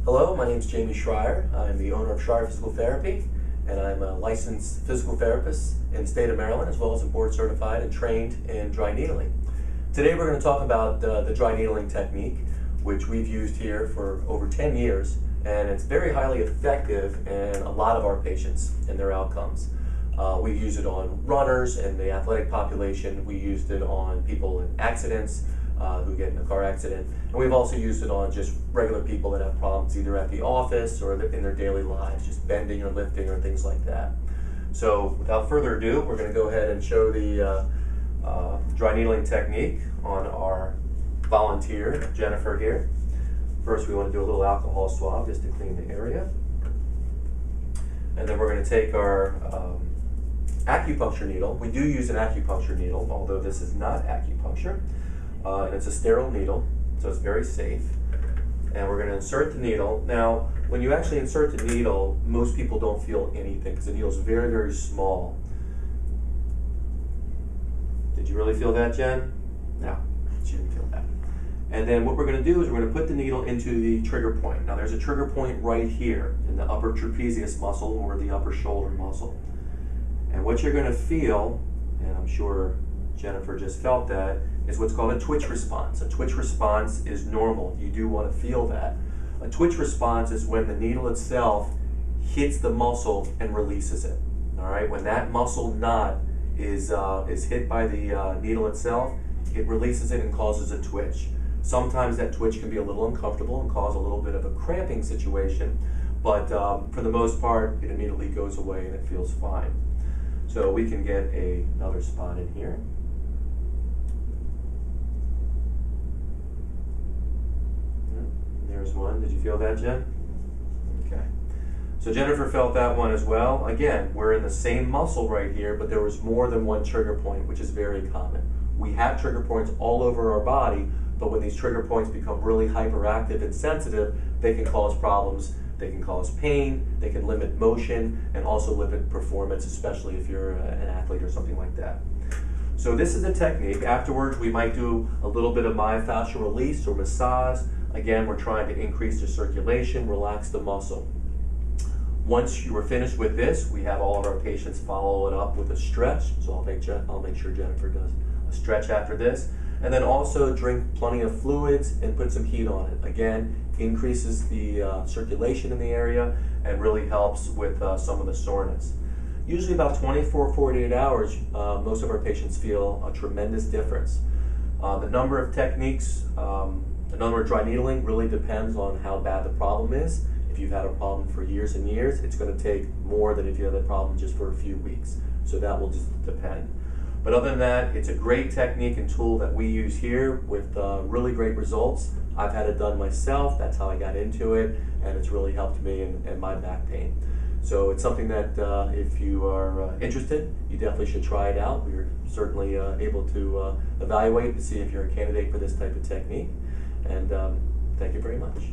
Hello, my name is Jamey Schrier. I'm the owner of Schrier Physical Therapy, and I'm a licensed physical therapist in the state of Maryland, as well as a board certified and trained in dry needling. Today we're going to talk about the dry needling technique, which we've used here for over 10 years, and it's very highly effective in a lot of our patients and their outcomes. We use it on runners and the athletic population. We used it on people in accidents who get in a car accident. And we've also used it on just regular people that have problems either at the office or in their daily lives, just bending or lifting or things like that. So without further ado, we're going to go ahead and show the dry needling technique on our volunteer, Jennifer here. First, we want to do a little alcohol swab just to clean the area. And then we're going to take our acupuncture needle. We do use an acupuncture needle, although this is not acupuncture. And it's a sterile needle, so it's very safe. And we're going to insert the needle. Now, when you actually insert the needle, most people don't feel anything because the needle is very, very small. Did you really feel that, Jen? No, she didn't feel that. And then what we're going to do is we're going to put the needle into the trigger point. Now, there's a trigger point right here in the upper trapezius muscle or the upper shoulder muscle. And what you're going to feel, and I'm sure Jennifer just felt that, is what's called a twitch response. A twitch response is normal. You do want to feel that. A twitch response is when the needle itself hits the muscle and releases it. All right, when that muscle knot is hit by the needle itself, it releases it and causes a twitch. Sometimes that twitch can be a little uncomfortable and cause a little bit of a cramping situation, but for the most part, it immediately goes away and it feels fine. So we can get another spot in here. There's one. Did you feel that, Jen? Okay. So Jennifer felt that one as well. Again, we're in the same muscle right here, but there was more than one trigger point, which is very common. We have trigger points all over our body, but when these trigger points become really hyperactive and sensitive, they can cause problems. They can cause pain, they can limit motion, and also limit performance, especially if you're an athlete or something like that. So this is a technique. Afterwards, we might do a little bit of myofascial release or massage. Again, we're trying to increase the circulation, relax the muscle. Once you are finished with this, we have all of our patients follow it up with a stretch. So I'll make sure Jennifer does a stretch after this. And then also drink plenty of fluids and put some heat on it. Again, increases the circulation in the area and really helps with some of the soreness. Usually about 24, 48 hours, most of our patients feel a tremendous difference. The number of techniques, the number of dry needling really depends on how bad the problem is. If you've had a problem for years and years, it's going to take more than if you have a problem just for a few weeks. So that will just depend. But other than that, it's a great technique and tool that we use here with really great results. I've had it done myself. That's how I got into it, and it's really helped me in my back pain. So it's something that if you are interested, you definitely should try it out. We're certainly able to evaluate to see if you're a candidate for this type of technique. And thank you very much.